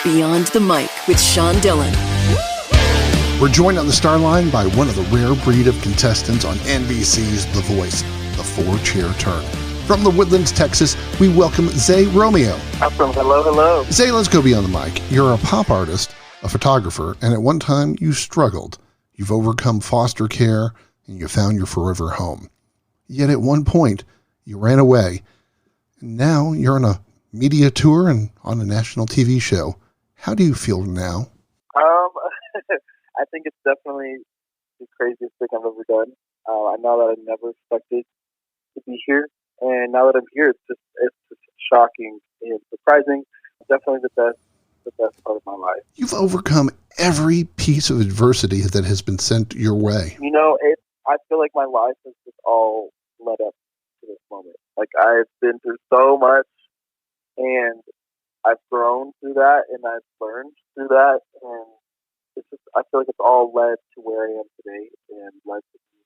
Beyond the Mic with Sean Dillon. We're joined on the star line by one of the rare breed of contestants on NBC's The Voice, the four-chair turn. From the Woodlands, Texas, we welcome Zae Romeo. Awesome. Hello. Zae, let's go beyond the mic. You're a pop artist, a photographer, and at one time you struggled. You've overcome foster care, and you found your forever home. Yet at one point, you ran away, and now you're on a media tour and on a national TV show. How do you feel now? I think it's definitely the craziest thing I've ever done. I know that I never expected to be here, and now that I'm here, it's just shocking and surprising. Definitely the best part of my life. You've overcome every piece of adversity that has been sent your way. You know, I feel like my life has just all led up to this moment. Like, I've been through so much, and I've grown through that, and I've learned through that, and it's just, I feel like it's all led to where I am today, and led to me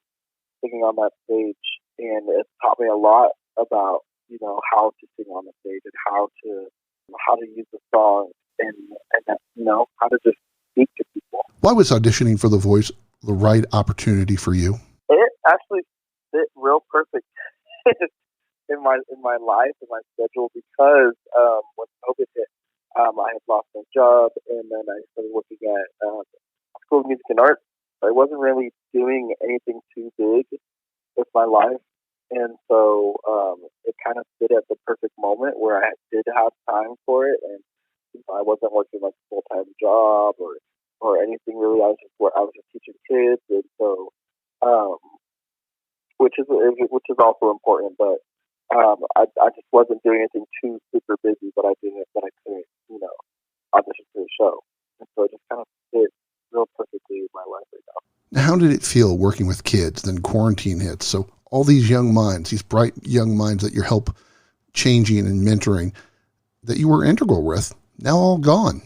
singing on that stage, and it's taught me a lot about, you know, how to sing on the stage and how to use the song and you know, how to just speak to people. Why was auditioning for The Voice the right opportunity for you? It actually fit real perfect in my life, in my schedule, because when COVID hit, I had lost my job, and then I started working at School of Music and Art. I wasn't really doing anything too big with my life, and so it kind of fit at the perfect moment where I did have time for it, and you know, I wasn't working like a full-time job or anything really. I was just teaching kids, and so which is also important, but I just wasn't doing anything too super busy, but I couldn't, you know, audition for the show. And so it just kind of fit real perfectly in my life right now. How did it feel working with kids? Then quarantine hits. So all these young minds, these bright young minds that you help changing and mentoring, that you were integral with, now all gone.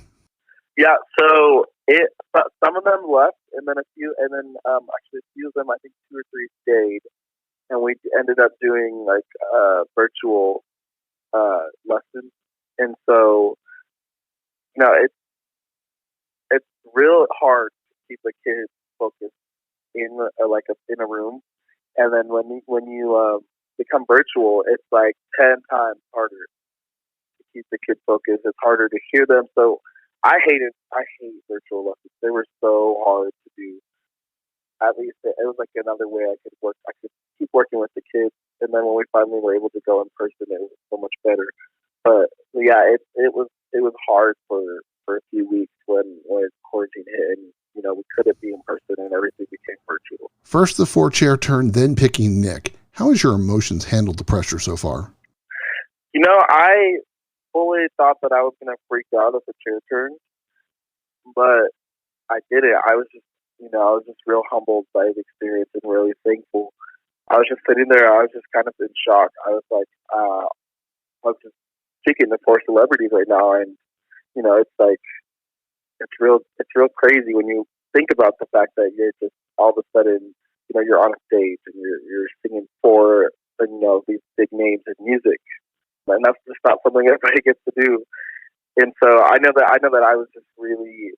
Yeah, so some of them left, and then actually a few of them, I think 2 or 3 stayed. And we ended up doing like virtual lessons, and so you know it's real hard to keep a kid focused in a room, and then when you become virtual, it's like 10 times harder to keep the kid focused. It's harder to hear them. So I hate virtual lessons. They were so hard to do. At least it was like another way I could work. I could keep working with the kids, and then when we finally were able to go in person, it was so much better. But yeah, it was hard for a few weeks when quarantine hit, and you know we couldn't be in person, and everything became virtual. First the four-chair turn, then picking Nick. How has your emotions handled the pressure so far? You know, I fully thought that I was going to freak out at the chair turn, but I didn't. I was just real humbled by the experience and really thankful. I was just sitting there. I was just kind of in shock. I was like, I was just seeking the 4 celebrities right now, and you know, it's like it's real crazy when you think about the fact that you're just all of a sudden, you know, you're on a stage and you're singing for, you know, these big names in music, and that's just not something everybody gets to do. And so I know that I was just really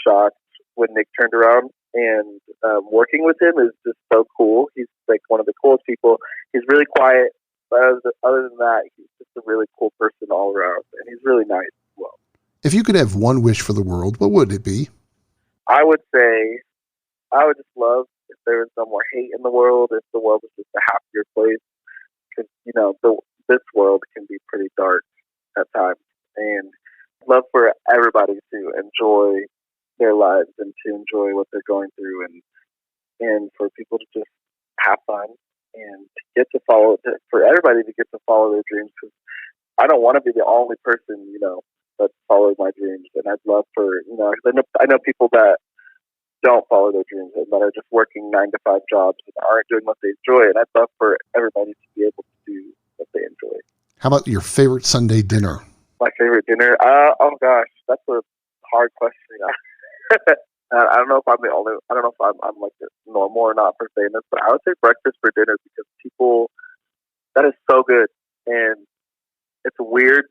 shocked when Nick turned around, and working with him is just so cool. He's like one of the coolest people. He's really quiet, but other than that, he's just a really cool person all around, and he's really nice as well. If you could have one wish for the world, what would it be? I would say I would just love if there was no more hate in the world, if the world was just a happier place, because you know this world can be pretty dark at times, and I'd love for everybody to enjoy their lives and to enjoy what they're going through, and for people to just have fun and to get to for everybody to get to follow their dreams, because I don't want to be the only person, you know, that's following my dreams. And I'd love for, you know, I know people that don't follow their dreams and that are just working 9-to-5 jobs and aren't doing what they enjoy, and I'd love for everybody to be able to do what they enjoy. How about your favorite Sunday dinner? My favorite dinner? Oh gosh, that's a hard question. I don't know if I'm the only. I don't know if I'm like normal or not for saying this, but I would say breakfast for dinner, because that is so good, and it's weird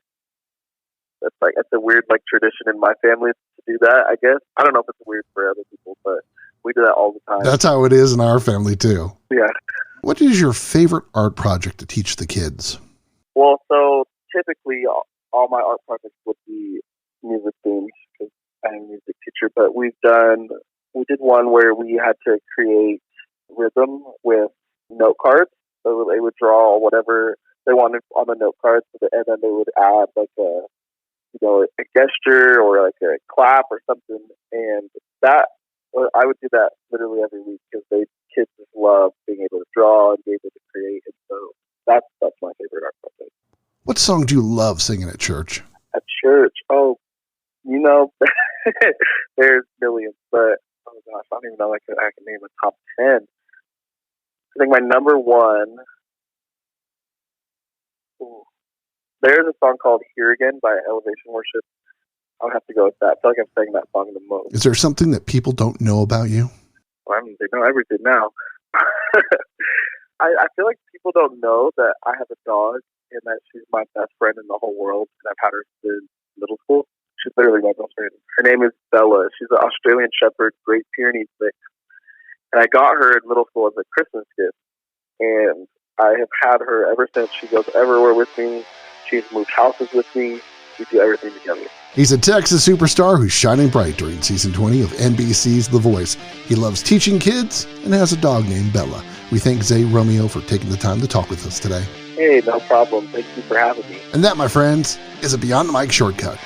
it's a weird like tradition in my family to do that. I guess I don't know if it's weird for other people, but we do that all the time. That's how it is in our family too. Yeah. What is your favorite art project to teach the kids? Well, so typically all my art projects would be music themed because I'm a music teacher. But we did one where we had to create rhythm with note cards. So they would draw whatever they wanted on the note cards, and then they would add like a gesture or like a clap or something. And that I would do that literally every week because kids just love being able to draw and be able to create. And so that's my favorite art project. What song do you love singing at church? At church, there's millions, but oh gosh, I don't even know I can name a top 10. I think my number one. There's a song called "Here Again" by Elevation Worship. I'll have to go with that. I feel like I'm saying that song the most. Is there something that people don't know about you? Well, they know everything now. I feel like people don't know that I have a dog and that she's my best friend in the whole world, and I've had her since middle school. She's literally my best friend. Her name is Bella. She's an Australian Shepherd, Great Pyrenees mix. And I got her in middle school as a Christmas gift. And I have had her ever since. She goes everywhere with me. She's moved houses with me. We do everything together. He's a Texas superstar who's shining bright during season 20 of NBC's The Voice. He loves teaching kids and has a dog named Bella. We thank Zae Romeo for taking the time to talk with us today. Hey, no problem. Thank you for having me. And that, my friends, is a Beyond the Mic shortcut.